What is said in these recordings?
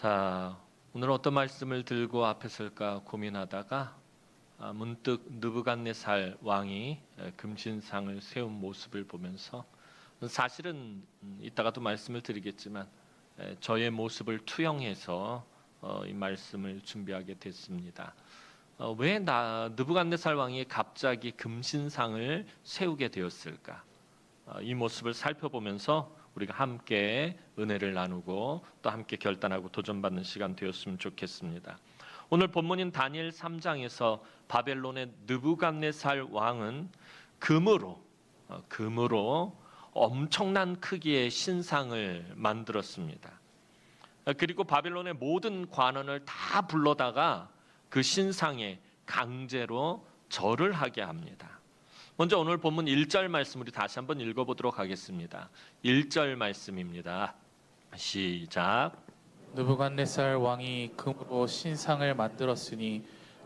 자, 오늘 어떤 말씀을 들고 앞에 설까 고민하다가 문득 느부갓네살 왕이 금신상을 세운 모습을 보면서 사실은 이따가도 말씀을 드리겠지만 저의 모습을 투영해서 이 말씀을 준비하게 됐습니다. 왜 느부갓네살 왕이 갑자기 금신상을 세우게 되었을까? 이 모습을 살펴보면서 우리가 함께 은혜를 나누고 또 함께 결단하고 도전받는 시간 되었으면 좋겠습니다. 오늘 본문인 다니엘 3장에서 바벨론의 느부갓네살 왕은 금으로 엄청난 크기의 신상을 만들었습니다. 그리고 바벨론의 모든 관원을 다 불러다가 그 신상에 강제로 절을 하게 합니다. 먼저 오늘 본문 1절 말씀 우리 다시 한번 읽어보도록 하겠습니다. 1절 말씀입니다. 시작. 느부갓네살 왕이 금으로 신상을 만들었으니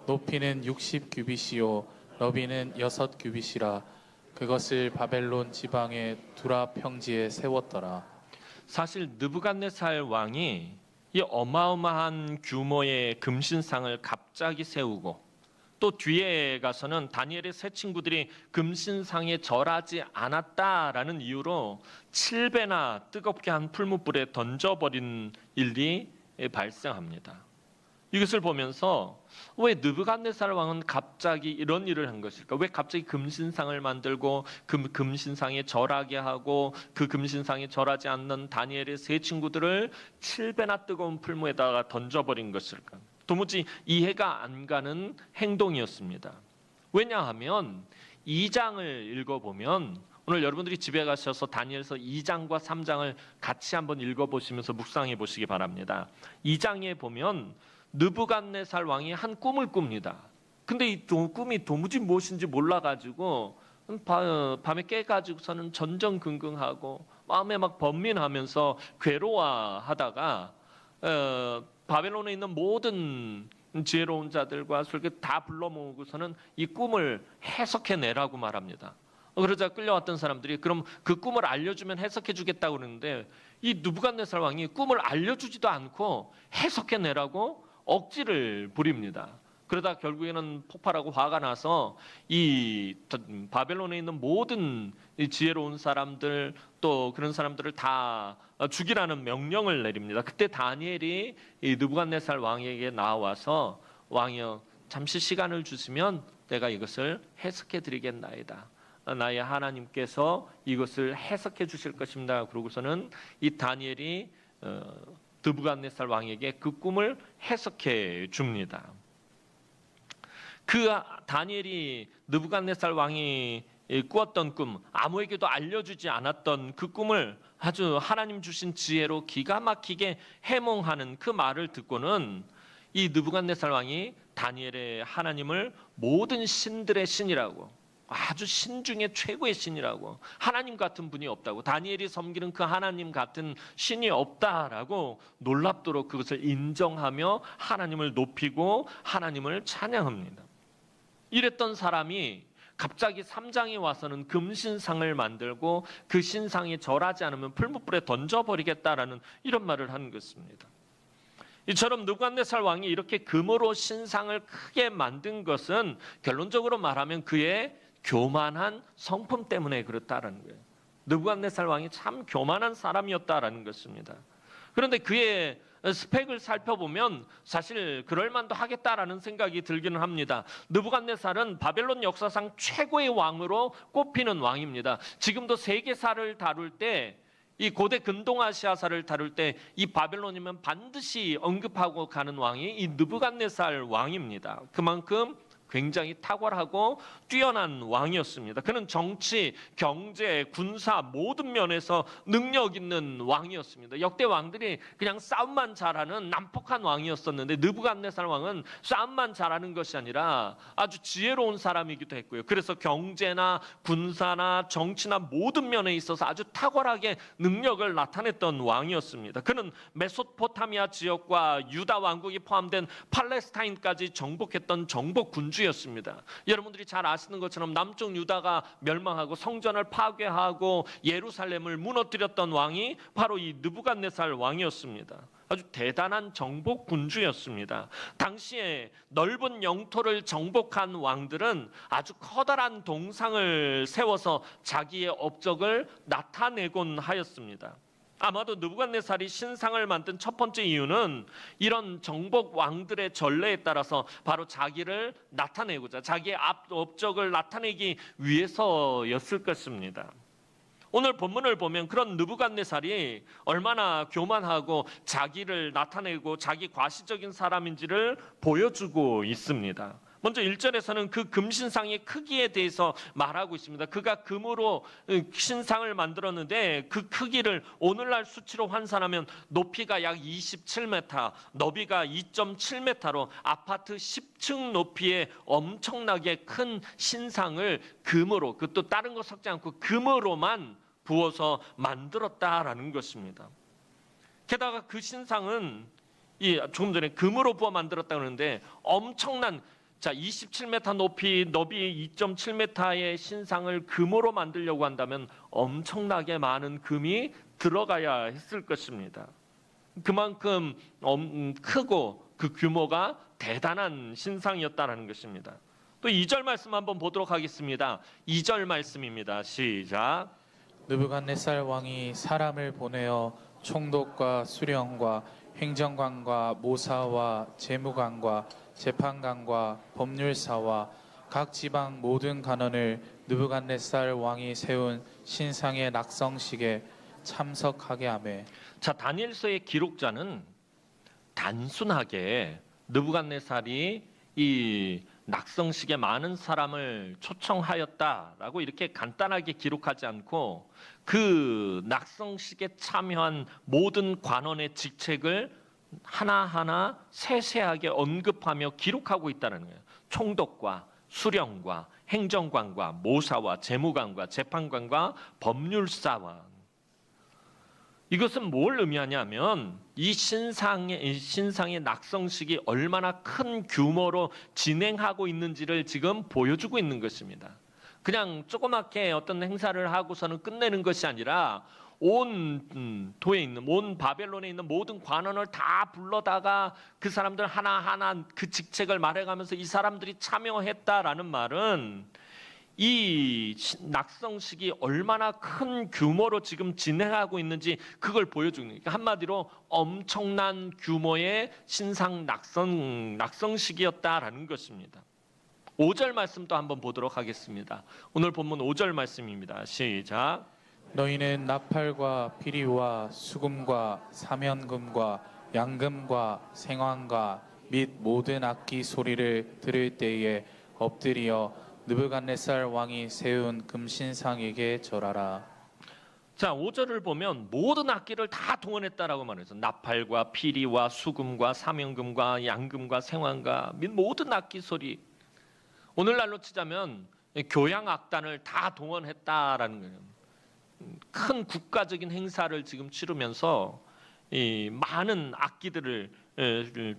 높이는 60규빗이요 너비는 6규빗이라 그것을 바벨론 지방의 두라 평지에 세웠더라. 사실 느부갓네살 왕이 이 어마어마한 규모의 금신상을 갑자기 세우고 또 뒤에 가서는 다니엘의 세 친구들이 금신상에 절하지 않았다라는 이유로 7배나 뜨겁게 한 풀무불에 던져버린 일이 발생합니다. 이것을 보면서 왜 느부갓네살 왕은 갑자기 이런 일을 한 것일까? 왜 갑자기 금신상을 만들고 금신상에 절하게 하고 그 금신상에 절하지 않는 다니엘의 세 친구들을 7배나 뜨거운 풀무에다가 던져버린 것일까? 도무지 이해가 안 가는 행동이었습니다. 왜냐하면 2장을 읽어보면 오늘 여러분들이 집에 가셔서 다니엘서 2장과 3장을 같이 한번 읽어보시면서 묵상해 보시기 바랍니다. 2장에 보면 느부갓네살 왕이 한 꿈을 꿉니다. 근데 이 꿈이 도무지 무엇인지 몰라가지고 밤에 깨가지고서는 전전긍긍하고 마음에 막 번민하면서 괴로워하다가 바벨론에 있는 모든 지혜로운 자들과 설교 다 불러 모으고서는 이 꿈을 해석해내라고 말합니다. 그러자 끌려왔던 사람들이 그럼 그 꿈을 알려주면 해석해주겠다고 그러는데 이 느부갓네살 왕이 꿈을 알려주지도 않고 해석해내라고 억지를 부립니다. 그러다 결국에는 폭발하고 화가 나서 이 바벨론에 있는 모든 지혜로운 사람들 또 그런 사람들을 다 죽이라는 명령을 내립니다. 그때 다니엘이 이 느부갓네살 왕에게 나와서 왕이여 잠시 시간을 주시면 내가 이것을 해석해 드리겠나이다. 나의 하나님께서 이것을 해석해 주실 것입니다. 그러고서는 이 다니엘이 느부갓네살 왕에게 그 꿈을 해석해 줍니다. 그 다니엘이 느부갓네살 왕이 꾸었던 꿈, 아무에게도 알려주지 않았던 그 꿈을 아주 하나님 주신 지혜로 기가 막히게 해몽하는 그 말을 듣고는 이 느부갓네살 왕이 다니엘의 하나님을 모든 신들의 신이라고, 아주 신 중에 최고의 신이라고, 하나님 같은 분이 없다고, 다니엘이 섬기는 그 하나님 같은 신이 없다라고 놀랍도록 그것을 인정하며 하나님을 높이고 하나님을 찬양합니다. 이랬던 사람이 갑자기 3장에 와서는 금신상을 만들고 그 신상에 절하지 않으면 풀무불에 던져버리겠다라는 이런 말을 하는 것입니다. 이처럼 느부갓네살 왕이 이렇게 금으로 신상을 크게 만든 것은 결론적으로 말하면 그의 교만한 성품 때문에 그렇다라는 거예요. 느부갓네살 왕이 참 교만한 사람이었다라는 것입니다. 그런데 그의 스펙을 살펴보면 사실 그럴만도 하겠다라는 생각이 들기는 합니다. 느부갓네살은 바벨론 역사상 최고의 왕으로 꼽히는 왕입니다. 지금도 세계사를 다룰 때 이 고대 근동아시아사를 다룰 때 이 바벨론이면 반드시 언급하고 가는 왕이 이 느부갓네살 왕입니다. 그만큼 굉장히 탁월하고 뛰어난 왕이었습니다. 그는 정치, 경제, 군사 모든 면에서 능력 있는 왕이었습니다. 역대 왕들이 그냥 싸움만 잘하는 난폭한 왕이었었는데 느부갓네살 왕은 싸움만 잘하는 것이 아니라 아주 지혜로운 사람이기도 했고요. 그래서 경제나 군사나 정치나 모든 면에 있어서 아주 탁월하게 능력을 나타냈던 왕이었습니다. 그는 메소포타미아 지역과 유다 왕국이 포함된 팔레스타인까지 정복했던 정복 군주였습니다. 군주였습니다. 여러분들이 잘 아시는 것처럼 남쪽 유다가 멸망하고 성전을 파괴하고 예루살렘을 무너뜨렸던 왕이 바로 이 느부갓네살 왕이었습니다. 아주 대단한 정복 군주였습니다. 당시에 넓은 영토를 정복한 왕들은 아주 커다란 동상을 세워서 자기의 업적을 나타내곤 하였습니다. 아마도 느부갓네살이 신상을 만든 첫 번째 이유는 이런 정복 왕들의 전례에 따라서 바로 자기를 나타내고자, 자기의 업적을 나타내기 위해서였을 것입니다. 오늘 본문을 보면 그런 느부갓네살이 얼마나 교만하고 자기를 나타내고 자기 과시적인 사람인지를 보여주고 있습니다. 먼저 1절에서는 그 금신상의 크기에 대해서 말하고 있습니다. 그가 금으로 신상을 만들었는데 그 크기를 오늘날 수치로換算하면 높이가 약 27m, 너비가 2.7m로 아파트 10층 높이의 엄청나게 큰 신상을 금으로, 그것도 다른 거 섞지 않고 금으로만 부어서 만들었다라는 것입니다. 게다가 그 신상은 조금 전에 금으로 부어 만들었다고 하는데 엄청난 27m 높이, 너비 2.7m의 신상을 금으로 만들려고 한다면 엄청나게 많은 금이 들어가야 했을 것입니다. 그만큼 크고 그 규모가 대단한 신상이었다라는 것입니다. 또 2절 말씀 한번 보도록 하겠습니다. 2절 말씀입니다. 시작. 느부갓네살 왕이 사람을 보내어 총독과 수령과 행정관과 모사와 재무관과 재판관과 법률사와 각 지방 모든 관원을 느부갓네살 왕이 세운 신상의 낙성식에 참석하게 하매. 자, 다니엘서의 기록자는 단순하게 느부갓네살이 이 낙성식에 많은 사람을 초청하였다라고 이렇게 간단하게 기록하지 않고 그 낙성식에 참여한 모든 관원의 직책을 하나하나 세세하게 언급하며 기록하고 있다는 거예요. 총독과 수령과 행정관과 모사와 재무관과 재판관과 법률사와. 이것은 뭘 의미하냐면 이 신상의 낙성식이 얼마나 큰 규모로 진행하고 있는지를 지금 보여주고 있는 것입니다. 그냥 조그맣게 어떤 행사를 하고서는 끝내는 것이 아니라 온 도에 있는, 온 바벨론에 있는 모든 관원을 다 불러다가 그 사람들 하나하나 그 직책을 말해가면서 이 사람들이 참여했다라는 말은 이 낙성식이 얼마나 큰 규모로 지금 진행하고 있는지 그걸 보여주는 거예요. 한마디로 엄청난 규모의 신상 낙성식이었다라는 것입니다. 5절 말씀도 한번 보도록 하겠습니다. 오늘 본문 5절 말씀입니다. 시작. 너희는 나팔과 피리와 수금과 사면금과 양금과 생황과 및 모든 악기 소리를 들을 때에 엎드려 느부갓네살 왕이 세운 금신상에게 절하라. 자, 5절을 보면 모든 악기를 다 동원했다라고 말해서 나팔과 피리와 수금과 사면금과 양금과 생황과 및 모든 악기 소리. 오늘날로 치자면 교향 악단을 다 동원했다라는 거예요. 큰 국가적인 행사를 지금 치르면서 이 많은 악기들을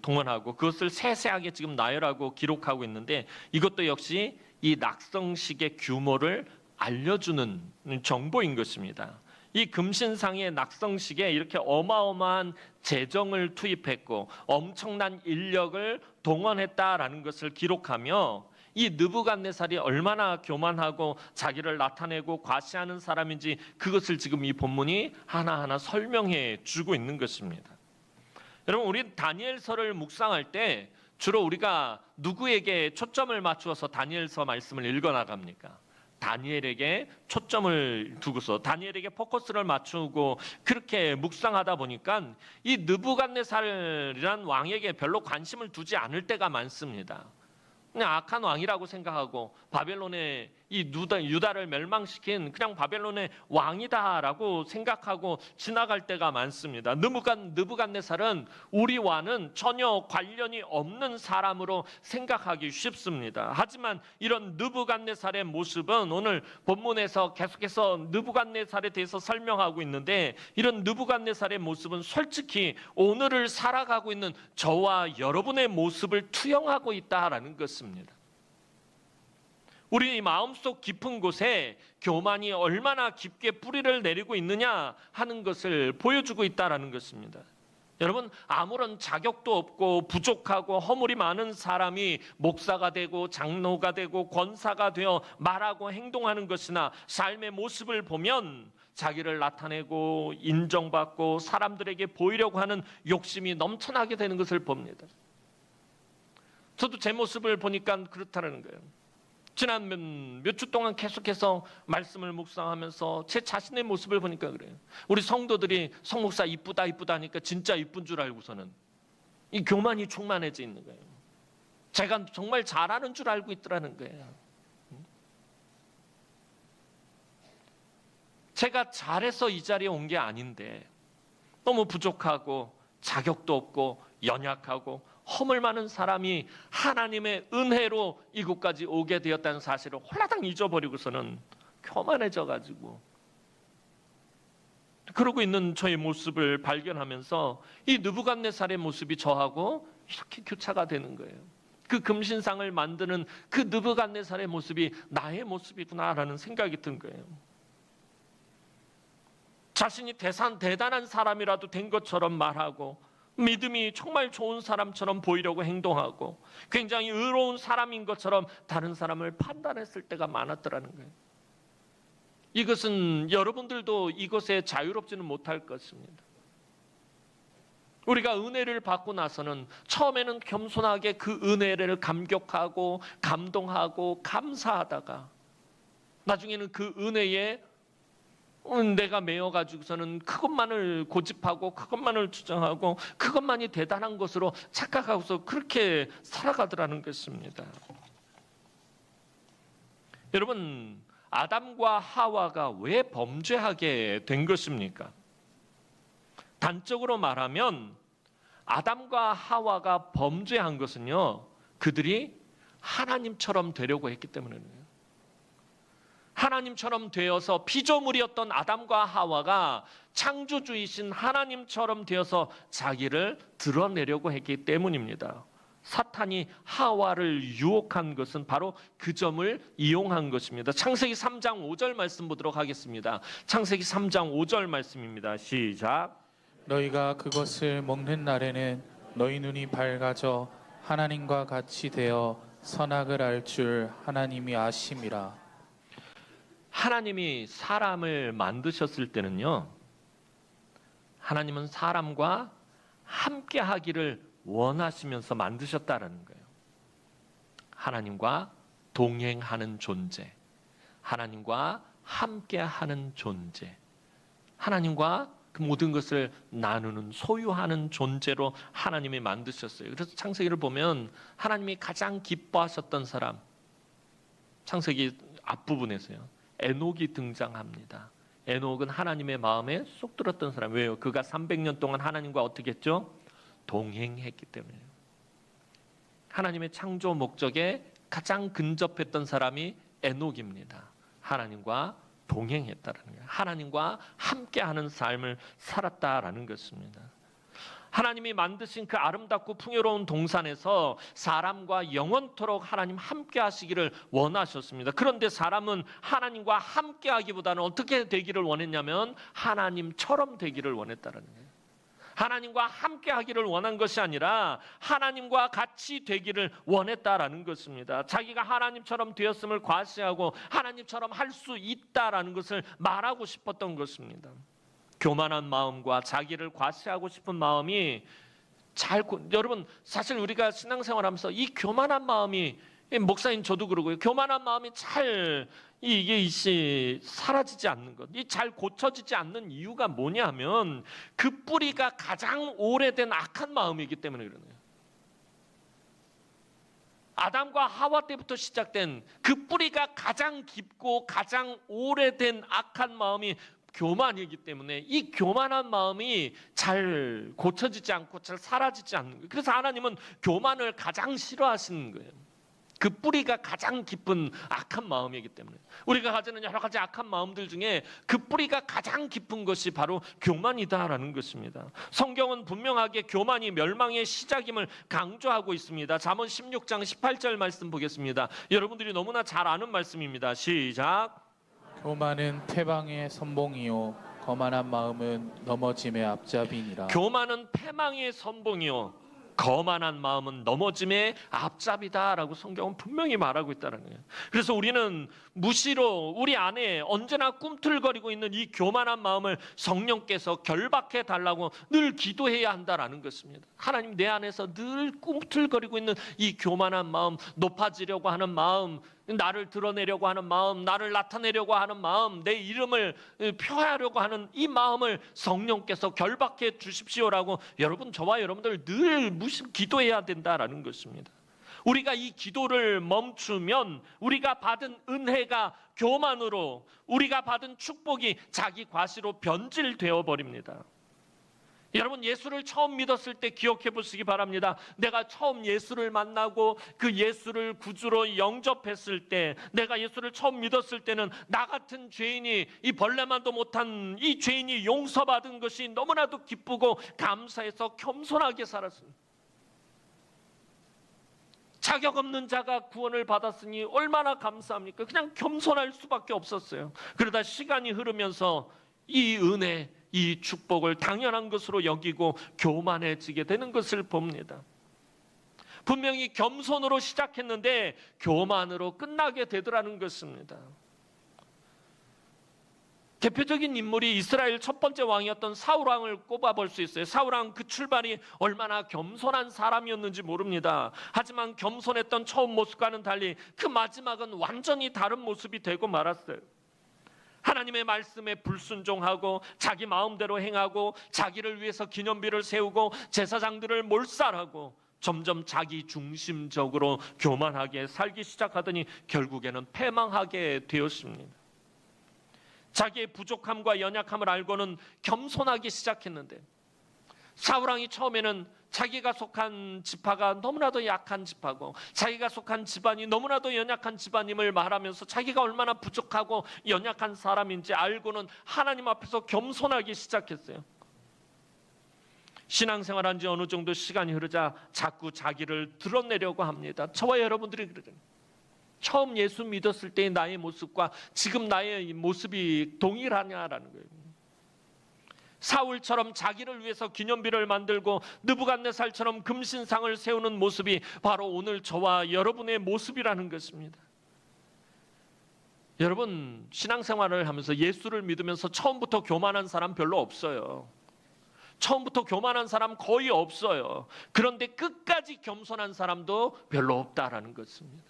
동원하고 그것을 세세하게 지금 나열하고 기록하고 있는데 이것도 역시 이 낙성식의 규모를 알려주는 정보인 것입니다. 이 금신상의 낙성식에 이렇게 어마어마한 재정을 투입했고 엄청난 인력을 동원했다라는 것을 기록하며 이 느부갓네살이 얼마나 교만하고 자기를 나타내고 과시하는 사람인지 그것을 지금 이 본문이 하나하나 설명해 주고 있는 것입니다. 여러분, 우리 다니엘서를 묵상할 때 주로 우리가 누구에게 초점을 맞추어서 다니엘서 말씀을 읽어 나갑니까? 다니엘에게 초점을 두고서 다니엘에게 포커스를 맞추고 그렇게 묵상하다 보니까 이 느부갓네살이란 왕에게 별로 관심을 두지 않을 때가 많습니다. 그냥 악한 왕이라고 생각하고 바벨론의 이 유다를 멸망시킨 그냥 바벨론의 왕이다라고 생각하고 지나갈 때가 많습니다. 느부갓네살은 우리와는 전혀 관련이 없는 사람으로 생각하기 쉽습니다. 하지만 이런 느부갓네살의 모습은 오늘 본문에서 계속해서 느부갓네살에 대해서 설명하고 있는데 이런 느부갓네살의 모습은 솔직히 오늘을 살아가고 있는 저와 여러분의 모습을 투영하고 있다라는 것입니다. 우리 마음속 깊은 곳에 교만이 얼마나 깊게 뿌리를 내리고 있느냐 하는 것을 보여주고 있다는 것입니다. 여러분, 아무런 자격도 없고 부족하고 허물이 많은 사람이 목사가 되고 장로가 되고 권사가 되어 말하고 행동하는 것이나 삶의 모습을 보면 자기를 나타내고 인정받고 사람들에게 보이려고 하는 욕심이 넘쳐나게 되는 것을 봅니다. 저도 제 모습을 보니까 그렇다는 거예요. 지난 몇 주 동안 계속해서 말씀을 묵상하면서 제 자신의 모습을 보니까 그래요. 우리 성도들이 성목사 이쁘다 하니까 진짜 이쁜 줄 알고서는 이 교만이 충만해져 있는 거예요. 제가 정말 잘하는 줄 알고 있더라는 거예요. 제가 잘해서 이 자리에 온 게 아닌데 너무 부족하고 자격도 없고 연약하고 허물 많은 사람이 하나님의 은혜로 이곳까지 오게 되었다는 사실을 홀라당 잊어버리고서는 교만해져 가지고 그러고 있는 저의 모습을 발견하면서 이 느부갓네살의 모습이 저하고 이렇게 교차가 되는 거예요. 그 금신상을 만드는 그 느부갓네살의 모습이 나의 모습이구나라는 생각이 든 거예요. 자신이 대단한 사람이라도 된 것처럼 말하고 믿음이 정말 좋은 사람처럼 보이려고 행동하고 굉장히 의로운 사람인 것처럼 다른 사람을 판단했을 때가 많았더라는 거예요. 이것은 여러분들도 이것에 자유롭지는 못할 것입니다. 우리가 은혜를 받고 나서는 처음에는 겸손하게 그 은혜를 감격하고 감동하고 감사하다가 나중에는 그 은혜에 내가 매여가지고서는 그것만을 고집하고 그것만을 주장하고 그것만이 대단한 것으로 착각하고서 그렇게 살아가더라는 것입니다. 여러분, 아담과 하와가 왜 범죄하게 된 것입니까? 단적으로 말하면 아담과 하와가 범죄한 것은요, 그들이 하나님처럼 되려고 했기 때문이에요. 하나님처럼 되어서 피조물이었던 아담과 하와가 창조주이신 하나님처럼 되어서 자기를 드러내려고 했기 때문입니다. 사탄이 하와를 유혹한 것은 바로 그 점을 이용한 것입니다. 창세기 3장 5절 말씀 보도록 하겠습니다. 창세기 3장 5절 말씀입니다. 시작. 너희가 그것을 먹는 날에는 너희 눈이 밝아져 하나님과 같이 되어 선악을 알 줄 하나님이 아심이라. 하나님이 사람을 만드셨을 때는요, 하나님은 사람과 함께 하기를 원하시면서 만드셨다는 거예요. 하나님과 동행하는 존재, 하나님과 함께 하는 존재, 하나님과 그 모든 것을 나누는 소유하는 존재로 하나님이 만드셨어요. 그래서 창세기를 보면 하나님이 가장 기뻐하셨던 사람, 창세기 앞부분에서요, 에녹이 등장합니다. 에녹은 하나님의 마음에 쏙 들었던 사람. 왜요? 그가 300년 동안 하나님과 어떻게 했죠? 동행했기 때문에요. 하나님의 창조 목적에 가장 근접했던 사람이 에녹입니다. 하나님과 동행했다는 거예요. 하나님과 함께하는 삶을 살았다라는 것입니다. 하나님이 만드신 그 아름답고 풍요로운 동산에서 사람과 영원토록 하나님 함께 하시기를 원하셨습니다. 그런데 사람은 하나님과 함께 하기보다는 어떻게 되기를 원했냐면 하나님처럼 되기를 원했다는 거예요. 하나님과 함께 하기를 원한 것이 아니라 하나님과 같이 되기를 원했다라는 것입니다. 자기가 하나님처럼 되었음을 과시하고 하나님처럼 할 수 있다라는 것을 말하고 싶었던 것입니다. 교만한 마음과 자기를 과시하고 싶은 마음이 여러분, 사실 우리가 신앙생활하면서 이 교만한 마음이, 목사님 저도 그러고요, 교만한 마음이 이게 사라지지 않는 것, 이 잘 고쳐지지 않는 이유가 뭐냐면 그 뿌리가 가장 오래된 악한 마음이기 때문에 그러네요. 아담과 하와 때부터 시작된 그 뿌리가 가장 깊고 가장 오래된 악한 마음이 교만이기 때문에 이 교만한 마음이 잘 고쳐지지 않고 잘 사라지지 않는 거예요. 그래서 하나님은 교만을 가장 싫어하시는 거예요. 그 뿌리가 가장 깊은 악한 마음이기 때문에 우리가 가지는 여러 가지 악한 마음들 중에 그 뿌리가 가장 깊은 것이 바로 교만이다라는 것입니다. 성경은 분명하게 교만이 멸망의 시작임을 강조하고 있습니다. 잠언 16장 18절 말씀 보겠습니다. 여러분들이 너무나 잘 아는 말씀입니다. 시작. 교만은 패망의 선봉이요 거만한 마음은 넘어짐의 앞잡이니라. 교만은 패망의 선봉이요 거만한 마음은 넘어짐의 앞잡이다라고 성경은 분명히 말하고 있다는 거예요. 그래서 우리는 무시로 우리 안에 언제나 꿈틀거리고 있는 이 교만한 마음을 성령께서 결박해 달라고 늘 기도해야 한다라는 것입니다. 하나님, 내 안에서 늘 꿈틀거리고 있는 이 교만한 마음, 높아지려고 하는 마음, 나를 드러내려고 하는 마음, 나를 나타내려고 하는 마음, 내 이름을 표하려고 하는 이 마음을 성령께서 결박해 주십시오라고 여러분, 저와 여러분들 늘 기도해야 된다라는 것입니다. 우리가 이 기도를 멈추면 우리가 받은 은혜가 교만으로, 우리가 받은 축복이 자기 과시로 변질되어 버립니다. 여러분, 예수를 처음 믿었을 때 기억해 보시기 바랍니다. 내가 처음 예수를 만나고 그 예수를 구주로 영접했을 때, 내가 예수를 처음 믿었을 때는 나 같은 죄인이, 이 벌레만도 못한 이 죄인이 용서받은 것이 너무나도 기쁘고 감사해서 겸손하게 살았습니다. 자격 없는 자가 구원을 받았으니 얼마나 감사합니까? 그냥 겸손할 수밖에 없었어요. 그러다 시간이 흐르면서 이 은혜, 이 축복을 당연한 것으로 여기고 교만해지게 되는 것을 봅니다. 분명히 겸손으로 시작했는데 교만으로 끝나게 되더라는 것입니다. 대표적인 인물이 이스라엘 첫 번째 왕이었던 사울 왕을 꼽아볼 수 있어요. 사울 왕 그 출발이 얼마나 겸손한 사람이었는지 모릅니다. 하지만 겸손했던 처음 모습과는 달리 그 마지막은 완전히 다른 모습이 되고 말았어요. 하나님의 말씀에 불순종하고 자기 마음대로 행하고 자기를 위해서 기념비를 세우고 제사장들을 몰살하고 점점 자기 중심적으로 교만하게 살기 시작하더니 결국에는 패망하게 되었습니다. 자기의 부족함과 연약함을 알고는 겸손하기 시작했는데, 사울왕이 처음에는 자기가 속한 지파가 너무나도 약한 지파고 자기가 속한 집안이 너무나도 연약한 집안임을 말하면서 자기가 얼마나 부족하고 연약한 사람인지 알고는 하나님 앞에서 겸손하기 시작했어요. 신앙생활한 지 어느 정도 시간이 흐르자 자꾸 자기를 드러내려고 합니다. 저와 여러분들이 그러잖아요. 처음 예수 믿었을 때의 나의 모습과 지금 나의 모습이 동일하냐라는 거예요. 사울처럼 자기를 위해서 기념비를 만들고 느부갓네살처럼 금신상을 세우는 모습이 바로 오늘 저와 여러분의 모습이라는 것입니다. 여러분, 신앙생활을 하면서 예수를 믿으면서 처음부터 교만한 사람 별로 없어요. 처음부터 교만한 사람 거의 없어요. 그런데 끝까지 겸손한 사람도 별로 없다라는 것입니다.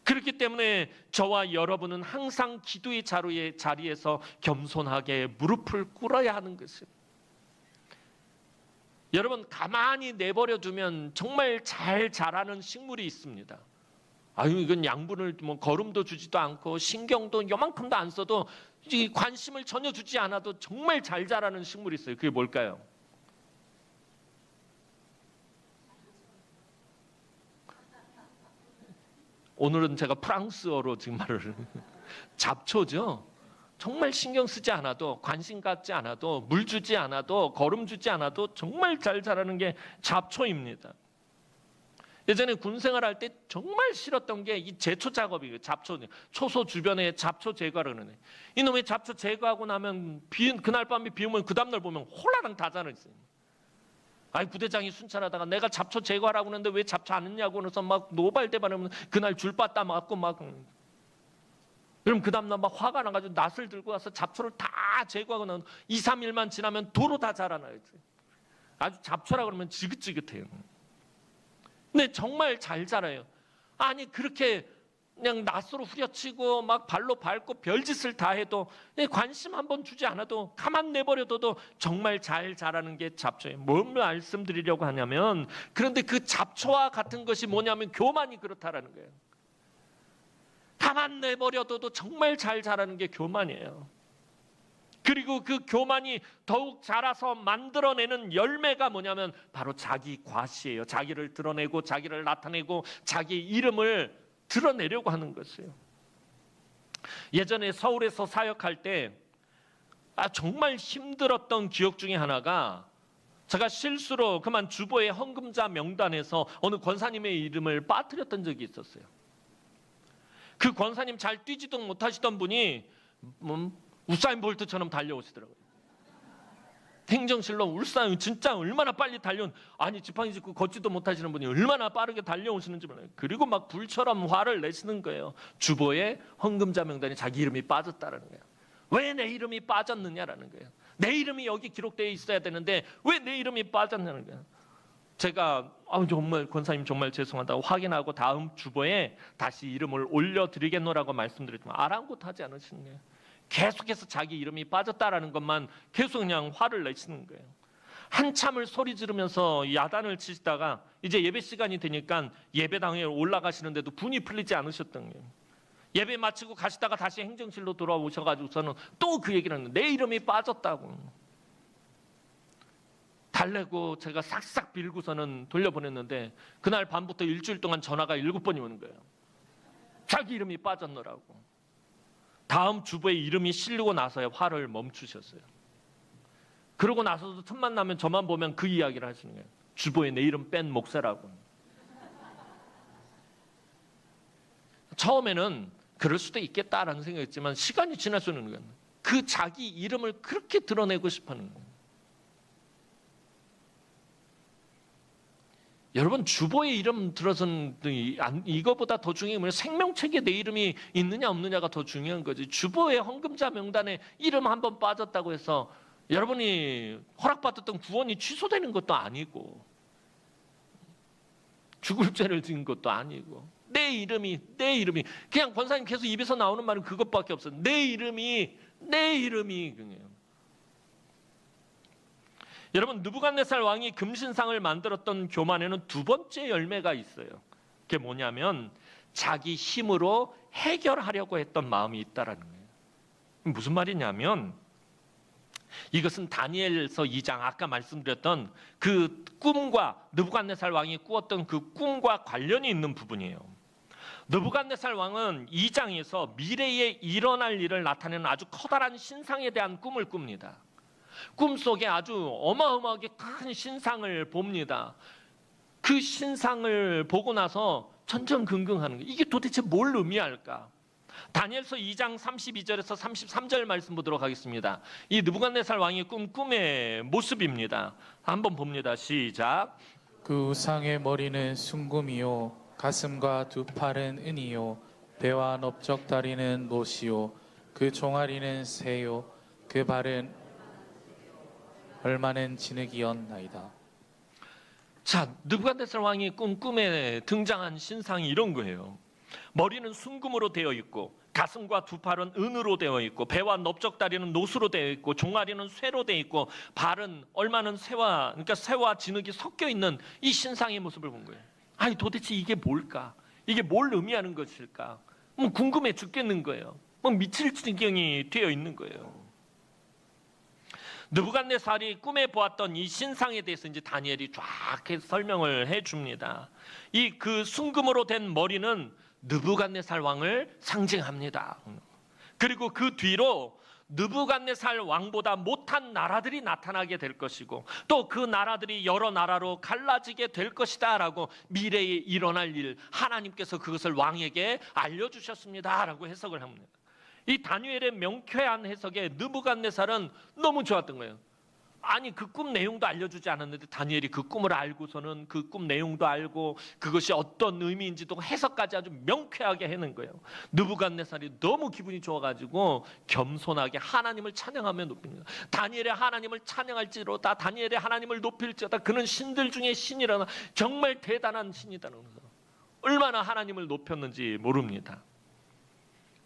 그렇기 때문에 저와 여러분은 항상 기도의 자리에서 겸손하게 무릎을 꿇어야 하는 것입니다. 여러분, 가만히 내버려 두면 정말 잘 자라는 식물이 있습니다. 아유, 이건 양분을 거름도 주지도 않고 신경도 요만큼도 안 써도 관심을 전혀 주지 않아도 정말 잘 자라는 식물이 있어요. 그게 뭘까요? 오늘은 제가 프랑스어로 지금 말을 잡초죠. 정말 신경 쓰지 않아도, 관심 갖지 않아도, 물 주지 않아도, 거름 주지 않아도 정말 잘 자라는 게 잡초입니다. 예전에 군 생활할 때 정말 싫었던 게 이 제초 작업이에요. 잡초, 초소 주변에 잡초 제거를 하는 애. 이놈의 잡초 제거하고 나면 그날 밤에 비 오면 그 다음날 보면 홀라당 다 자라있어요. 아이, 부대장이 순찰하다가 내가 잡초 제거하라고 하는데 왜 잡초 안 했냐고 그래서 막 노발대발하면 그날 줄바따 맞고 막, 그럼 그 다음날 막 화가 나가지고 낫을 들고 와서 잡초를 다 제거하고 나면 2, 3일만 지나면 도로 다 자라나요. 아주 잡초라 그러면 지긋지긋해요. 근데 정말 잘 자라요. 아니, 그렇게 그냥 낫으로 후려치고 막 발로 밟고 별짓을 다 해도 관심 한번 주지 않아도 가만 내버려둬도 정말 잘 자라는 게 잡초예요. 뭘 말씀드리려고 하냐면, 그런데 그 잡초와 같은 것이 뭐냐면 교만이 그렇다라는 거예요. 가만 내버려둬도 정말 잘 자라는 게 교만이에요. 그리고 그 교만이 더욱 자라서 만들어내는 열매가 뭐냐면 바로 자기 과시예요. 자기를 드러내고 자기를 나타내고 자기 이름을 드러내려고 하는 것이에요. 예전에 서울에서 사역할 때 정말 힘들었던 기억 중에 하나가, 제가 실수로 그만 주보의 헌금자 명단에서 어느 권사님의 이름을 빠뜨렸던 적이 있었어요. 그 권사님 잘 뛰지도 못하시던 분이 우사인 볼트처럼 달려오시더라고요. 행정실로 울산 진짜 얼마나 빨리 아니 지팡이 짚고 걷지도 못하시는 분이 얼마나 빠르게 달려오시는지 몰라요. 그리고 막 불처럼 화를 내시는 거예요. 주보에 헌금자 명단에 자기 이름이 빠졌다라는 거예요. 왜 내 이름이 빠졌느냐라는 거예요. 내 이름이 여기 기록되어 있어야 되는데 왜 내 이름이 빠졌냐는 거예요. 제가 정말 권사님 정말 죄송하다고 확인하고 다음 주보에 다시 이름을 올려드리겠노라고 말씀드렸지만 아랑곳하지 않으시는 거예요. 계속해서 자기 이름이 빠졌다라는 것만 계속 그냥 화를 내시는 거예요. 한참을 소리 지르면서 야단을 치시다가 이제 예배 시간이 되니까 예배당에 올라가시는데도 분이 풀리지 않으셨던 거예요. 예배 마치고 가시다가 다시 행정실로 돌아오셔가지고서는 또 그 얘기를 하는 거예요. 내 이름이 빠졌다고. 달래고 제가 싹싹 빌고서는 돌려보냈는데 그날 밤부터 일주일 동안 전화가 7번이 오는 거예요. 자기 이름이 빠졌노라고. 다음 주보에 이름이 실리고 나서야 화를 멈추셨어요. 그러고 나서도 틈만 나면 저만 보면 그 이야기를 하시는 거예요. 주보에 내 이름 뺀 목사라고. 처음에는 그럴 수도 있겠다라는 생각했지만 시간이 지날수록 그 자기 이름을 그렇게 드러내고 싶어하는 거예요. 여러분, 주보에 이름 들어서는 이거보다 더 중요한 건 생명책에 내 이름이 있느냐 없느냐가 더 중요한 거지. 주보에 헌금자 명단에 이름 한번 빠졌다고 해서 여러분이 허락받았던 구원이 취소되는 것도 아니고 죽을 죄를 지은 것도 아니고 내 이름이 그냥 권사님 계속 입에서 나오는 말은 그것밖에 없어요. 내 이름이 그냥. 여러분, 느부갓네살 왕이 금신상을 만들었던 교만에는 두 번째 열매가 있어요. 그게 뭐냐면 자기 힘으로 해결하려고 했던 마음이 있다라는 거예요. 무슨 말이냐면 이것은 다니엘서 2장 아까 말씀드렸던 그 꿈과 느부갓네살 왕이 꾸었던 그 꿈과 관련이 있는 부분이에요. 느부갓네살 왕은 2장에서 미래에 일어날 일을 나타내는 아주 커다란 신상에 대한 꿈을 꿉니다. 꿈속에 아주 어마어마하게 큰 신상을 봅니다. 그 신상을 보고 나서 전전긍긍하는 거예요. 이게 도대체 뭘 의미할까? 다니엘서 2장 32절에서 33절 말씀 보도록 하겠습니다. 이 느부갓네살 왕의 꿈의 모습입니다. 한번 봅니다. 시작. 그 우상의 머리는 순금이요 가슴과 두 팔은 은이요 배와 넓적다리는 노시요 그 종아리는 새요 그 발은 얼마는 진흙이었나이다. 자, 느부갓네살 왕이 꿈에 등장한 신상이 이런 거예요. 머리는 순금으로 되어 있고 가슴과 두 팔은 은으로 되어 있고 배와 넓적다리는 노수로 되어 있고 종아리는 쇠로 되어 있고 발은 얼마는 새와 진흙이 섞여 있는 이 신상의 모습을 본 거예요. 아니 도대체 이게 뭘까? 이게 뭘 의미하는 것일까? 궁금해 죽겠는 거예요. 미칠 지경이 되어 있는 거예요. 느부갓네살이 꿈에 보았던 이 신상에 대해서 이제 다니엘이 쫙 설명을 해줍니다. 이 그 순금으로 된 머리는 느부갓네살 왕을 상징합니다. 그리고 그 뒤로 느부갓네살 왕보다 못한 나라들이 나타나게 될 것이고 또 그 나라들이 여러 나라로 갈라지게 될 것이다라고 미래에 일어날 일 하나님께서 그것을 왕에게 알려주셨습니다라고 해석을 합니다. 이 다니엘의 명쾌한 해석에 느부갓네살은 너무 좋았던 거예요. 아니 그 꿈 내용도 알려주지 않았는데 다니엘이 그 꿈을 알고서는 그 꿈 내용도 알고 그것이 어떤 의미인지도 해석까지 아주 명쾌하게 해낸 거예요. 느부갓네살이 너무 기분이 좋아가지고 겸손하게 하나님을 찬양하며 높입니다. 다니엘의 하나님을 찬양할지로다 다니엘의 하나님을 높일지어다 그는 신들 중에 신이라나 정말 대단한 신이다는 거예요. 얼마나 하나님을 높였는지 모릅니다.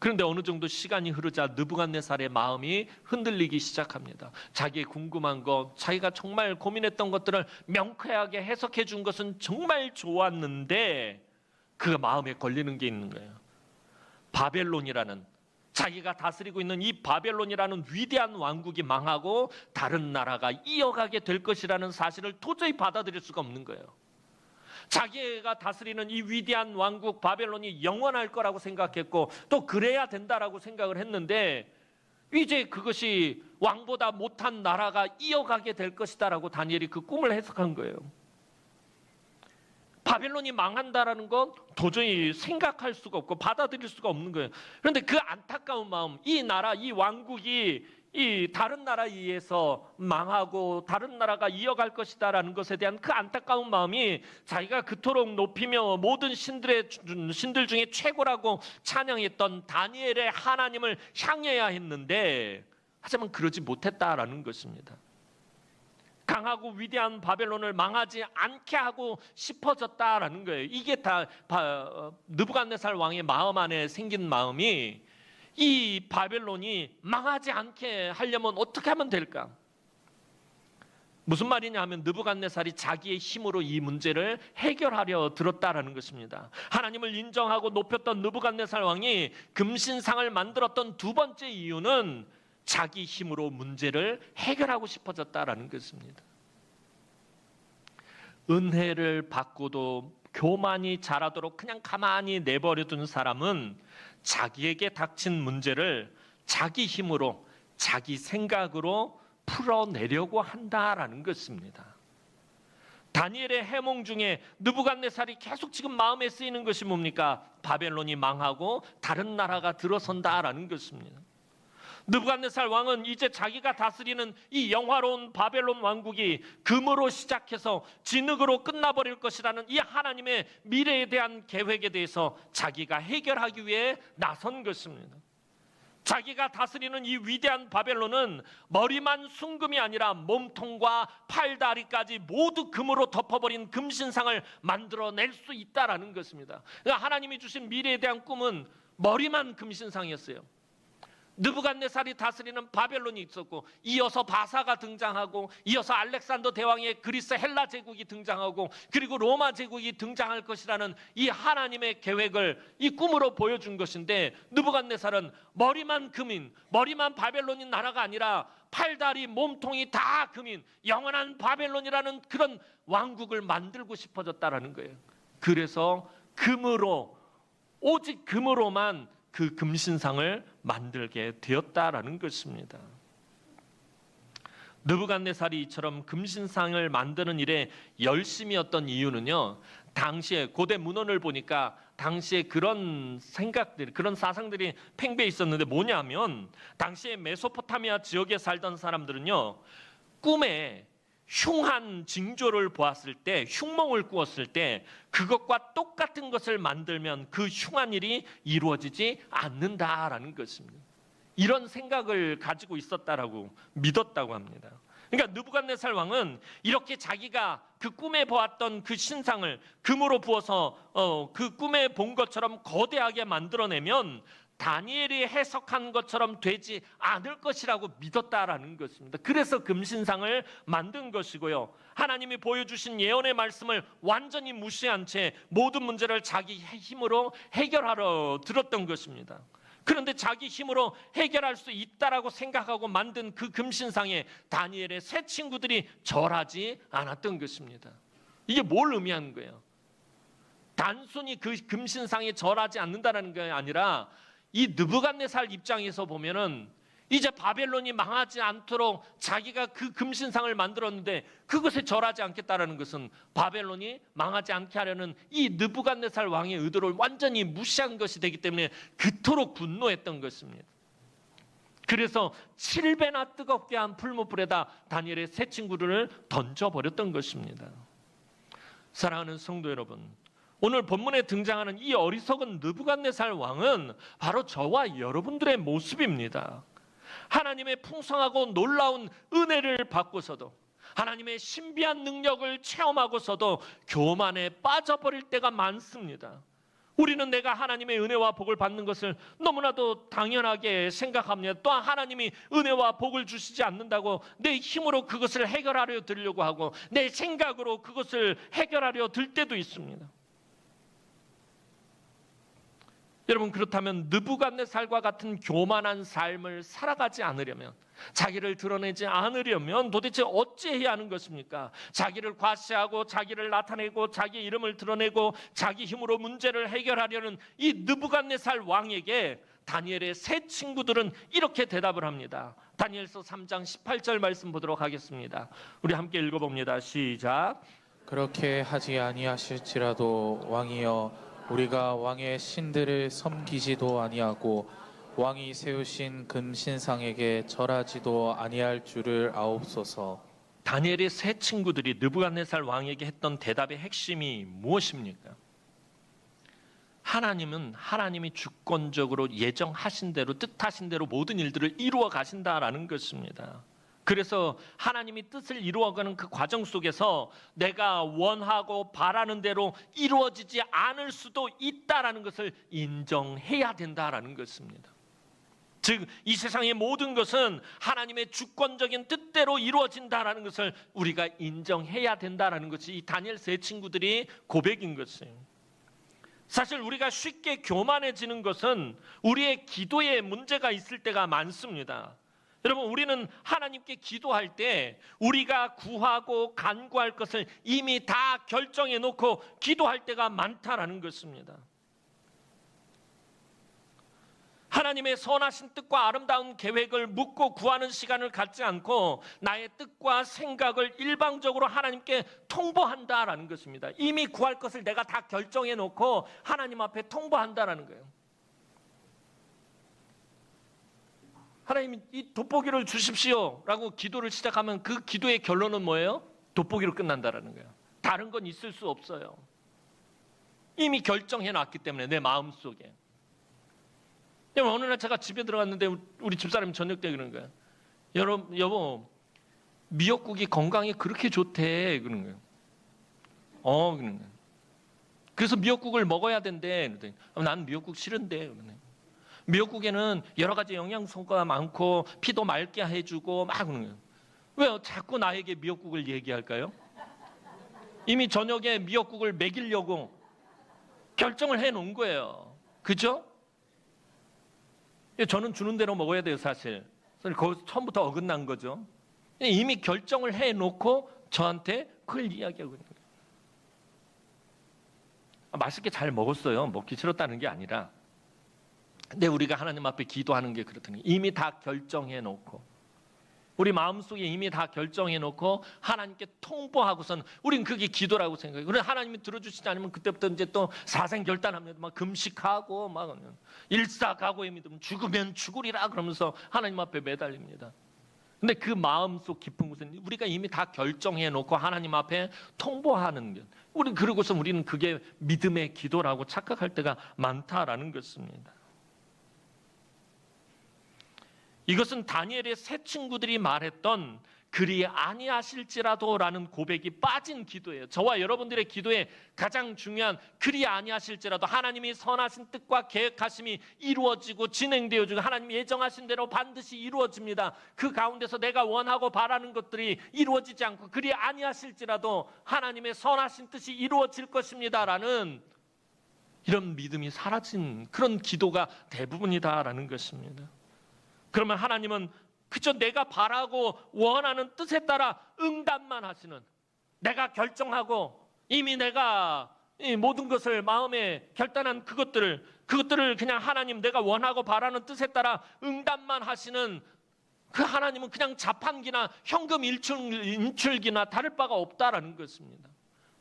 그런데 어느 정도 시간이 흐르자 느부갓네살의 마음이 흔들리기 시작합니다. 자기의 궁금한 것, 자기가 정말 고민했던 것들을 명쾌하게 해석해 준 것은 정말 좋았는데 그 마음에 걸리는 게 있는 거예요. 바벨론이라는 자기가 다스리고 있는 이 바벨론이라는 위대한 왕국이 망하고 다른 나라가 이어가게 될 것이라는 사실을 도저히 받아들일 수가 없는 거예요. 자기가 다스리는 이 위대한 왕국 바벨론이 영원할 거라고 생각했고 또 그래야 된다라고 생각을 했는데 이제 그것이 왕보다 못한 나라가 이어가게 될 것이다라고 다니엘이 그 꿈을 해석한 거예요. 바벨론이 망한다라는 건 도저히 생각할 수가 없고 받아들일 수가 없는 거예요. 그런데 그 안타까운 마음, 이 나라, 이 왕국이 이 다른 나라에 의해서 망하고 다른 나라가 이어갈 것이다라는 것에 대한 그 안타까운 마음이 자기가 그토록 높이며 모든 신들 중에 최고라고 찬양했던 다니엘의 하나님을 향해야 했는데 하지만 그러지 못했다라는 것입니다. 강하고 위대한 바벨론을 망하지 않게 하고 싶어졌다라는 거예요. 이게 다 느부갓네살 왕의 마음 안에 생긴 마음이 이 바벨론이 망하지 않게 하려면 어떻게 하면 될까? 무슨 말이냐 하면 느부갓네살이 자기의 힘으로 이 문제를 해결하려 들었다라는 것입니다. 하나님을 인정하고 높였던 느부갓네살 왕이 금신상을 만들었던 두 번째 이유는 자기 힘으로 문제를 해결하고 싶어졌다라는 것입니다. 은혜를 받고도 교만이 자라도록 그냥 가만히 내버려둔 사람은 자기에게 닥친 문제를 자기 힘으로 자기 생각으로 풀어내려고 한다라는 것입니다. 다니엘의 해몽 중에 느부갓네살이 계속 지금 마음에 쓰이는 것이 뭡니까? 바벨론이 망하고 다른 나라가 들어선다라는 것입니다. 느부갓네살 왕은 이제 자기가 다스리는 이 영화로운 바벨론 왕국이 금으로 시작해서 진흙으로 끝나버릴 것이라는 이 하나님의 미래에 대한 계획에 대해서 자기가 해결하기 위해 나선 것입니다. 자기가 다스리는 이 위대한 바벨론은 머리만 순금이 아니라 몸통과 팔다리까지 모두 금으로 덮어버린 금신상을 만들어낼 수 있다라는 것입니다. 그러니까 하나님이 주신 미래에 대한 꿈은 머리만 금신상이었어요. 느부갓네살이 다스리는 바벨론이 있었고 이어서 바사가 등장하고 이어서 알렉산더 대왕의 그리스 헬라 제국이 등장하고 그리고 로마 제국이 등장할 것이라는 이 하나님의 계획을 이 꿈으로 보여준 것인데 느부갓네살은 머리만 금인 머리만 바벨론인 나라가 아니라 팔다리 몸통이 다 금인 영원한 바벨론이라는 그런 왕국을 만들고 싶어졌다라는 거예요. 그래서 금으로 오직 금으로만 그 금신상을 만들게 되었다라는 것입니다. 느부갓네살이 이처럼 금신상을 만드는 일에 열심이었던 이유는요. 당시에 고대 문헌을 보니까 당시에 그런 생각들, 그런 사상들이 팽배해 있었는데 뭐냐면 당시에 메소포타미아 지역에 살던 사람들은요. 꿈에 흉한 징조를 보았을 때 흉몽을 꾸었을 때 그것과 똑같은 것을 만들면 그 흉한 일이 이루어지지 않는다라는 것입니다. 이런 생각을 가지고 있었다라고 믿었다고 합니다. 그러니까 느부갓네살 왕은 이렇게 자기가 그 꿈에 보았던 그 신상을 금으로 부어서 그 꿈에 본 것처럼 거대하게 만들어내면 다니엘이 해석한 것처럼 되지 않을 것이라고 믿었다라는 것입니다. 그래서 금신상을 만든 것이고요. 하나님이 보여주신 예언의 말씀을 완전히 무시한 채 모든 문제를 자기 힘으로 해결하러 들었던 것입니다. 그런데 자기 힘으로 해결할 수 있다라고 생각하고 만든 그 금신상에 다니엘의 세 친구들이 절하지 않았던 것입니다. 이게 뭘 의미하는 거예요? 단순히 그 금신상에 절하지 않는다는 게 아니라 이 느부갓네살 입장에서 보면은 이제 바벨론이 망하지 않도록 자기가 그 금신상을 만들었는데 그것에 절하지 않겠다라는 것은 바벨론이 망하지 않게 하려는 이 느부갓네살 왕의 의도를 완전히 무시한 것이 되기 때문에 그토록 분노했던 것입니다. 그래서 7배나 뜨겁게 한 풀무불에다 다니엘의 세 친구를 던져버렸던 것입니다. 사랑하는 성도 여러분, 오늘 본문에 등장하는 이 어리석은 느부갓네살 왕은 바로 저와 여러분들의 모습입니다. 하나님의 풍성하고 놀라운 은혜를 받고서도 하나님의 신비한 능력을 체험하고서도 교만에 빠져버릴 때가 많습니다. 우리는 내가 하나님의 은혜와 복을 받는 것을 너무나도 당연하게 생각합니다. 또한 하나님이 은혜와 복을 주시지 않는다고 내 힘으로 그것을 해결하려 들려고 하고 내 생각으로 그것을 해결하려 들 때도 있습니다. 여러분, 그렇다면 느부갓네살과 같은 교만한 삶을 살아가지 않으려면, 자기를 드러내지 않으려면 도대체 어찌해야 하는 것입니까? 자기를 과시하고 자기를 나타내고 자기 이름을 드러내고 자기 힘으로 문제를 해결하려는 이 느부갓네살 왕에게 다니엘의 세 친구들은 이렇게 대답을 합니다. 다니엘서 3장 18절 말씀 보도록 하겠습니다. 우리 함께 읽어봅니다. 시작. 그렇게 하지 아니하실지라도 왕이여 우리가 왕의 신들을 섬기지도 아니하고 왕이 세우신 금신상에게 절하지도 아니할 줄을 아옵소서. 다니엘의 세 친구들이 느부갓네살 왕에게 했던 대답의 핵심이 무엇입니까? 하나님은 하나님이 주권적으로 예정하신 대로 뜻하신 대로 모든 일들을 이루어 가신다라는 것입니다. 그래서 하나님이 뜻을 이루어가는 그 과정 속에서 내가 원하고 바라는 대로 이루어지지 않을 수도 있다라는 것을 인정해야 된다라는 것입니다. 즉, 이 세상의 모든 것은 하나님의 주권적인 뜻대로 이루어진다라는 것을 우리가 인정해야 된다라는 것이 이 다니엘 세 친구들이 고백인 것이에요. 사실 우리가 쉽게 교만해지는 것은 우리의 기도에 문제가 있을 때가 많습니다. 여러분, 우리는 하나님께 기도할 때 우리가 구하고 간구할 것을 이미 다 결정해 놓고 기도할 때가 많다라는 것입니다. 하나님의 선하신 뜻과 아름다운 계획을 묻고 구하는 시간을 갖지 않고 나의 뜻과 생각을 일방적으로 하나님께 통보한다라는 것입니다. 이미 구할 것을 내가 다 결정해 놓고 하나님 앞에 통보한다라는 거예요. 하나님, 이 돋보기를 주십시오 라고 기도를 시작하면 그 기도의 결론은 뭐예요? 돋보기로 끝난다라는 거예요. 다른 건 있을 수 없어요. 이미 결정해 놨기 때문에 내 마음속에. 어느 날 제가 집에 들어갔는데 우리 집사람이 저녁 때 그러는 거예요. 여보, 미역국이 건강에 그렇게 좋대 그러는 거예요. 그러는 거예요. 그래서 미역국을 먹어야 된대. 그러더니 나는 미역국 싫은데. 그러네. 미역국에는 여러 가지 영양소가 많고 피도 맑게 해주고 막 그러는 거예요. 왜 자꾸 나에게 미역국을 얘기할까요? 이미 저녁에 미역국을 먹이려고 결정을 해놓은 거예요. 그죠? 저는 주는 대로 먹어야 돼요, 사실. 거기서 처음부터 어긋난 거죠. 이미 결정을 해놓고 저한테 그걸 이야기하고 있는 거예요. 맛있게 잘 먹었어요. 먹기 싫었다는 게 아니라. 근데 우리가 하나님 앞에 기도하는 게 그렇다는 거예요. 이미 다 결정해놓고. 우리 마음속에 이미 다 결정해놓고 하나님께 통보하고선 우린 그게 기도라고 생각해요. 그래 하나님이 들어주시지 않으면 그때부터 이제 또 사생결단합니다. 막 금식하고 막 일사각오에 믿으면 죽으면 죽으리라 그러면서 하나님 앞에 매달립니다. 근데 그 마음속 깊은 곳은 우리가 이미 다 결정해놓고 하나님 앞에 통보하는 것. 그러고서 우리는 그게 믿음의 기도라고 착각할 때가 많다라는 것입니다. 이것은 다니엘의 세 친구들이 말했던 그리 아니하실지라도라는 고백이 빠진 기도예요. 저와 여러분들의 기도에 가장 중요한 그리 아니하실지라도 하나님이 선하신 뜻과 계획하심이 이루어지고 진행되어지고 하나님이 예정하신 대로 반드시 이루어집니다. 그 가운데서 내가 원하고 바라는 것들이 이루어지지 않고 그리 아니하실지라도 하나님의 선하신 뜻이 이루어질 것입니다라는 이런 믿음이 사라진 그런 기도가 대부분이다라는 것입니다. 그러면 하나님은 그저 내가 바라고 원하는 뜻에 따라 응답만 하시는, 내가 결정하고 이미 내가 이 모든 것을 마음에 결단한 그것들을 그냥 하나님 내가 원하고 바라는 뜻에 따라 응답만 하시는 그 하나님은 그냥 자판기나 현금 인출기나 다를 바가 없다라는 것입니다.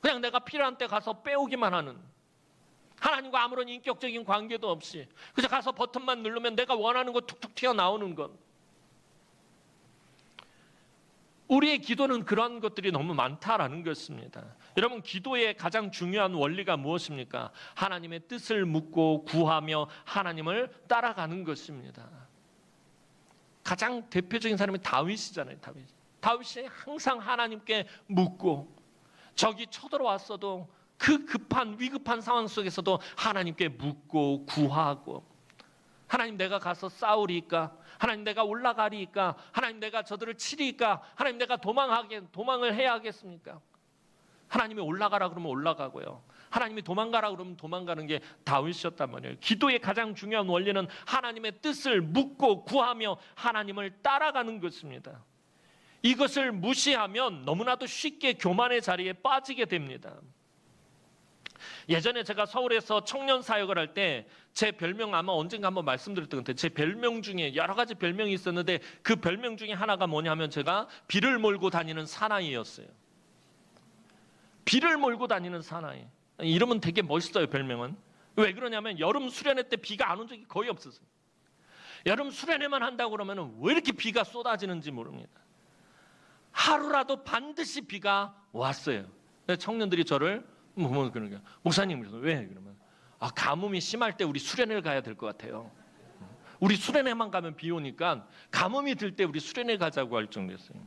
그냥 내가 필요한 때 가서 빼오기만 하는, 하나님과 아무런 인격적인 관계도 없이 그저 가서 버튼만 누르면 내가 원하는 거 툭툭 튀어나오는 것. 우리의 기도는 그런 것들이 너무 많다라는 것입니다. 여러분, 기도의 가장 중요한 원리가 무엇입니까? 하나님의 뜻을 묻고 구하며 하나님을 따라가는 것입니다. 가장 대표적인 사람이 다윗이잖아요. 다윗이 항상 하나님께 묻고 적이 쳐들어왔어도 그 위급한 상황 속에서도 하나님께 묻고 구하고, 하나님 내가 가서 싸우리까? 하나님 내가 올라가리까? 하나님 내가 저들을 치리까? 하나님 내가 도망을 해야 하겠습니까? 하나님이 올라가라 그러면 올라가고요. 하나님이 도망가라 그러면 도망가는 게 다윗이었단 말이에요. 기도의 가장 중요한 원리는 하나님의 뜻을 묻고 구하며 하나님을 따라가는 것입니다. 이것을 무시하면 너무나도 쉽게 교만의 자리에 빠지게 됩니다. 예전에 제가 서울에서 청년 사역을 할 때 제 별명 아마 언젠가 한번 말씀드렸던 것 같아요. 제 별명 중에 여러 가지 별명이 있었는데 그 별명 중에 하나가 뭐냐면 제가 비를 몰고 다니는 사나이였어요. 비를 몰고 다니는 사나이. 이러면 되게 멋있어요, 별명은. 왜 그러냐면 여름 수련회 때 비가 안 온 적이 거의 없었어요. 여름 수련회만 한다고 그러면 왜 이렇게 비가 쏟아지는지 모릅니다. 하루라도 반드시 비가 왔어요. 청년들이 저를 그러니까 목사님 왜 그러면 가뭄이 심할 때 우리 수련회를 가야 될 것 같아요. 우리 수련회만 가면 비 오니까 가뭄이 들 때 우리 수련회 가자고 할 정도였어요.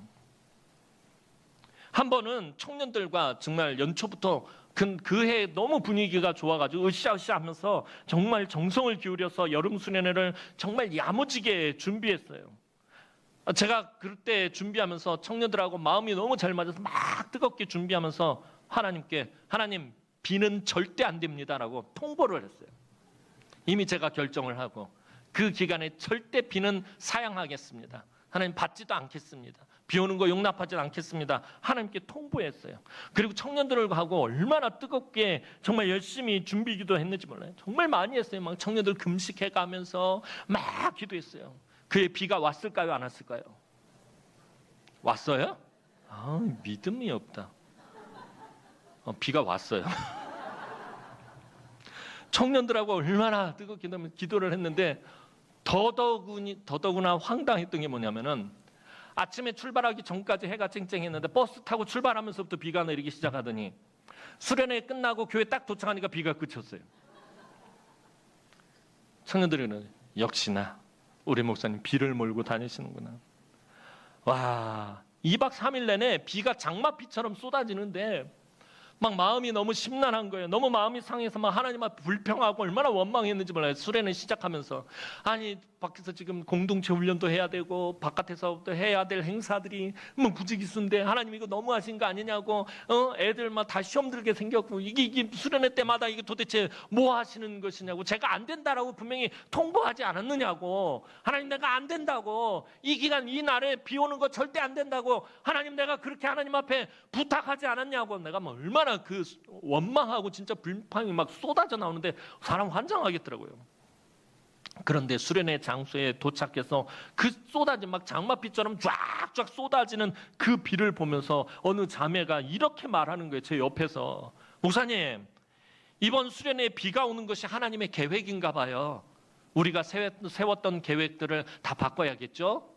한 번은 청년들과 정말 연초부터 그 해 너무 분위기가 좋아가지고 으쌰으쌰하면서 정말 정성을 기울여서 여름 수련회를 정말 야무지게 준비했어요. 제가 그때 준비하면서 청년들하고 마음이 너무 잘 맞아서 막 뜨겁게 준비하면서 하나님께 하나님 비는 절대 안 됩니다라고 통보를 했어요. 이미 제가 결정을 하고 그 기간에 절대 비는 사양하겠습니다. 하나님 받지도 않겠습니다. 비 오는 거 용납하지 않겠습니다. 하나님께 통보했어요. 그리고 청년들을 하고 얼마나 뜨겁게 정말 열심히 준비기도 했는지 몰라요. 정말 많이 했어요. 막 청년들 금식해 가면서 막 기도했어요. 그의 비가 왔을까요? 안 왔을까요? 왔어요? 믿음이 없다. 비가 왔어요. 청년들하고 얼마나 뜨겁게 기도를 했는데 더더구나 황당했던 게 뭐냐면은 아침에 출발하기 전까지 해가 쨍쨍했는데 버스 타고 출발하면서부터 비가 내리기 시작하더니 수련회 끝나고 교회 딱 도착하니까 비가 그쳤어요. 청년들은 역시나 우리 목사님 비를 몰고 다니시는구나. 와, 2박 3일 내내 비가 장마비처럼 쏟아지는데 막 마음이 너무 심란한 거예요. 너무 마음이 상해서 막 하나님 앞에 불평하고 얼마나 원망했는지 몰라요. 수련회 시작하면서 아니 밖에서 지금 공동체 훈련도 해야 되고 바깥에서 또 해야 될 행사들이 뭐 부지기수인데 하나님 이거 너무하신 거 아니냐고 애들 막 다 시험 들게 생겼고 이게 수련회 때마다 이게 도대체 뭐 하시는 것이냐고 제가 안 된다라고 분명히 통보하지 않았느냐고 하나님 내가 안 된다고 이 기간 이 날에 비 오는 거 절대 안 된다고 하나님 내가 그렇게 하나님 앞에 부탁하지 않았냐고 내가 뭐 얼마나 그 원망하고 진짜 불평이 막 쏟아져 나오는데 사람 환장하겠더라고요. 그런데 수련회 장소에 도착해서 그 쏟아진 막 장마비처럼 쫙쫙 쏟아지는 그 비를 보면서 어느 자매가 이렇게 말하는 거예요. 제 옆에서 목사님 이번 수련회에 비가 오는 것이 하나님의 계획인가 봐요. 우리가 세웠던 계획들을 다 바꿔야겠죠?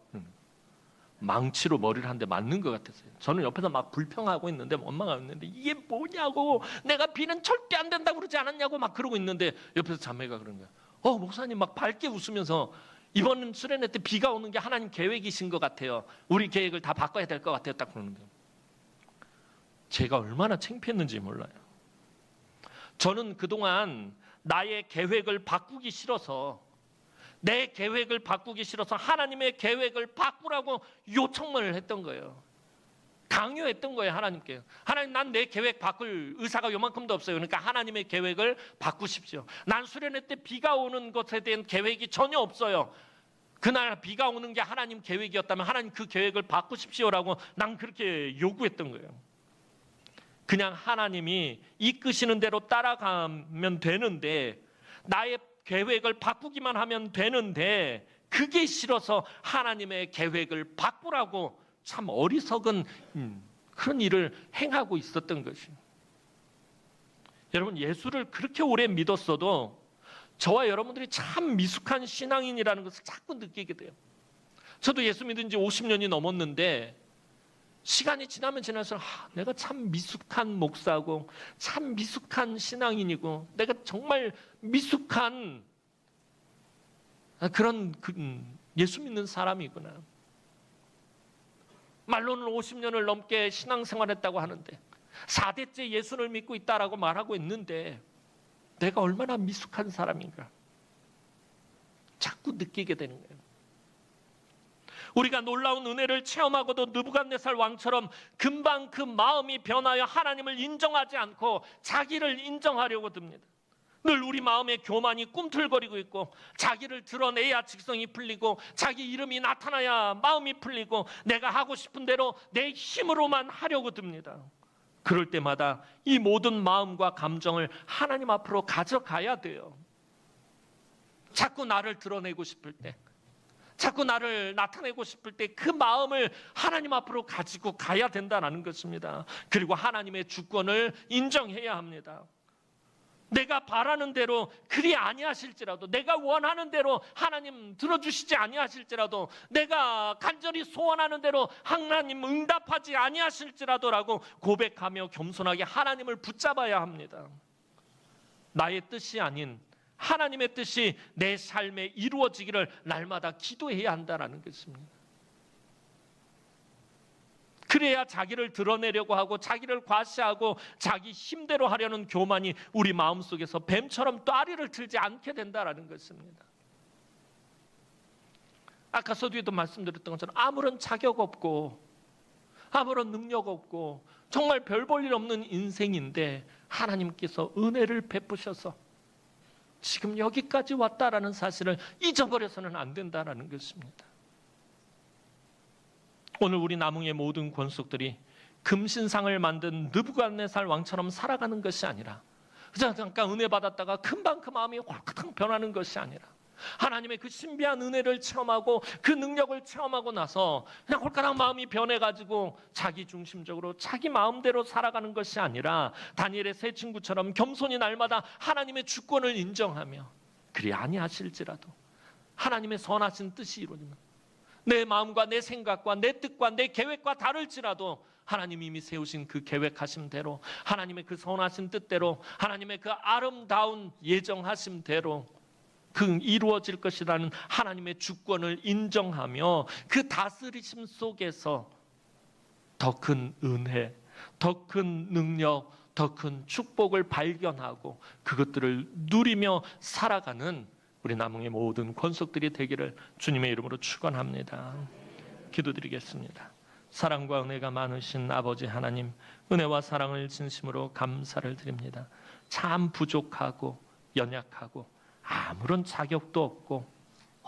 망치로 머리를 한 대 맞는 것 같았어요. 저는 옆에서 막 불평하고 있는데 원망하고 있는데 이게 뭐냐고 내가 비는 절대 안 된다고 그러지 않았냐고 막 그러고 있는데 옆에서 자매가 그런 거예요. 목사님 막 밝게 웃으면서 이번 수련회 때 비가 오는 게 하나님 계획이신 것 같아요. 우리 계획을 다 바꿔야 될 것 같아요. 딱 그러는 거예요. 제가 얼마나 창피했는지 몰라요. 저는 그동안 나의 계획을 바꾸기 싫어서 내 계획을 바꾸기 싫어서 하나님의 계획을 바꾸라고 요청을 했던 거예요. 강요했던 거예요. 하나님께. 하나님 난 내 계획 바꿀 의사가 요만큼도 없어요. 그러니까 하나님의 계획을 바꾸십시오. 난 수련회 때 비가 오는 것에 대한 계획이 전혀 없어요. 그날 비가 오는 게 하나님 계획이었다면 하나님 그 계획을 바꾸십시오라고 난 그렇게 요구했던 거예요. 그냥 하나님이 이끄시는 대로 따라가면 되는데 나의 계획을 바꾸기만 하면 되는데 그게 싫어서 하나님의 계획을 바꾸라고 참 어리석은 그런 일을 행하고 있었던 것이에요. 여러분 예수를 그렇게 오래 믿었어도 저와 여러분들이 참 미숙한 신앙인이라는 것을 자꾸 느끼게 돼요. 저도 예수 믿은 지 50년이 넘었는데 시간이 지나면 지날수록 내가 참 미숙한 목사고 참 미숙한 신앙인이고 내가 정말 미숙한 그런 예수 믿는 사람이구나. 말로는 50년을 넘게 신앙생활했다고 하는데 4대째 예수를 믿고 있다라고 말하고 있는데 내가 얼마나 미숙한 사람인가 자꾸 느끼게 되는 거예요. 우리가 놀라운 은혜를 체험하고도 느부갓네살 왕처럼 금방 그 마음이 변하여 하나님을 인정하지 않고 자기를 인정하려고 듭니다. 늘 우리 마음의 교만이 꿈틀거리고 있고, 자기를 드러내야 직성이 풀리고, 자기 이름이 나타나야 마음이 풀리고, 내가 하고 싶은 대로 내 힘으로만 하려고 듭니다. 그럴 때마다 이 모든 마음과 감정을 하나님 앞으로 가져가야 돼요. 자꾸 나를 드러내고 싶을 때, 자꾸 나를 나타내고 싶을 때 그 마음을 하나님 앞으로 가지고 가야 된다는 것입니다. 그리고 하나님의 주권을 인정해야 합니다. 내가 바라는 대로 그리 아니하실지라도, 내가 원하는 대로 하나님 들어주시지 아니하실지라도, 내가 간절히 소원하는 대로 하나님 응답하지 아니하실지라도라고 고백하며 겸손하게 하나님을 붙잡아야 합니다. 나의 뜻이 아닌 하나님의 뜻이 내 삶에 이루어지기를 날마다 기도해야 한다는 것입니다. 그래야 자기를 드러내려고 하고 자기를 과시하고 자기 힘대로 하려는 교만이 우리 마음속에서 뱀처럼 따리를 들지 않게 된다는 것입니다. 아까 서두에도 말씀드렸던 것처럼 아무런 자격 없고 아무런 능력 없고 정말 별 볼 일 없는 인생인데 하나님께서 은혜를 베푸셔서 지금 여기까지 왔다라는 사실을 잊어버려서는 안 된다는 것입니다. 오늘 우리 남흥의 모든 권속들이 금신상을 만든 느부갓네살 왕처럼 살아가는 것이 아니라, 잠깐 은혜 받았다가 금방 그 마음이 홀칵 변하는 것이 아니라, 하나님의 그 신비한 은혜를 체험하고 그 능력을 체험하고 나서 그냥 홀가닥 마음이 변해가지고 자기 중심적으로 자기 마음대로 살아가는 것이 아니라, 다니엘의 세 친구처럼 겸손히 날마다 하나님의 주권을 인정하며, 그리 아니하실지라도 하나님의 선하신 뜻이 이루어지면, 내 마음과 내 생각과 내 뜻과 내 계획과 다를지라도 하나님이 이미 세우신 그 계획하심대로, 하나님의 그 선하신 뜻대로, 하나님의 그 아름다운 예정하심대로 그 이루어질 것이라는 하나님의 주권을 인정하며 그 다스리심 속에서 더 큰 은혜, 더 큰 능력, 더 큰 축복을 발견하고 그것들을 누리며 살아가는 우리 남흥의 모든 권속들이 되기를 주님의 이름으로 축원합니다. 기도드리겠습니다. 사랑과 은혜가 많으신 아버지 하나님, 은혜와 사랑을 진심으로 감사를 드립니다. 참 부족하고 연약하고 아무런 자격도 없고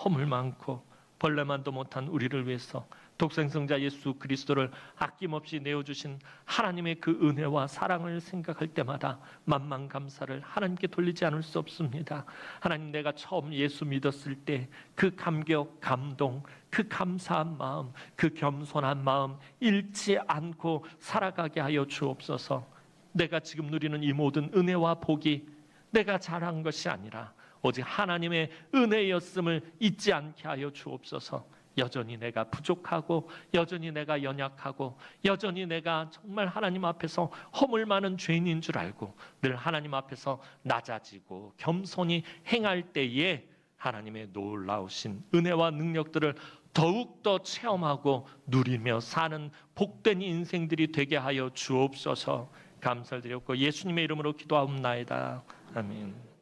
허물 많고 벌레만도 못한 우리를 위해서 독생성자 예수 그리스도를 아낌없이 내어주신 하나님의 그 은혜와 사랑을 생각할 때마다 만만 감사를 하나님께 돌리지 않을 수 없습니다. 하나님, 내가 처음 예수 믿었을 때 그 감격, 감동, 그 감사한 마음, 그 겸손한 마음 잃지 않고 살아가게 하여 주옵소서. 내가 지금 누리는 이 모든 은혜와 복이 내가 잘한 것이 아니라 오직 하나님의 은혜였음을 잊지 않게 하여 주옵소서. 여전히 내가 부족하고 여전히 내가 연약하고 여전히 내가 정말 하나님 앞에서 허물 많은 죄인인 줄 알고 늘 하나님 앞에서 낮아지고 겸손히 행할 때에 하나님의 놀라우신 은혜와 능력들을 더욱더 체험하고 누리며 사는 복된 인생들이 되게 하여 주옵소서. 감사를 드렸고 예수님의 이름으로 기도하옵나이다. 아멘.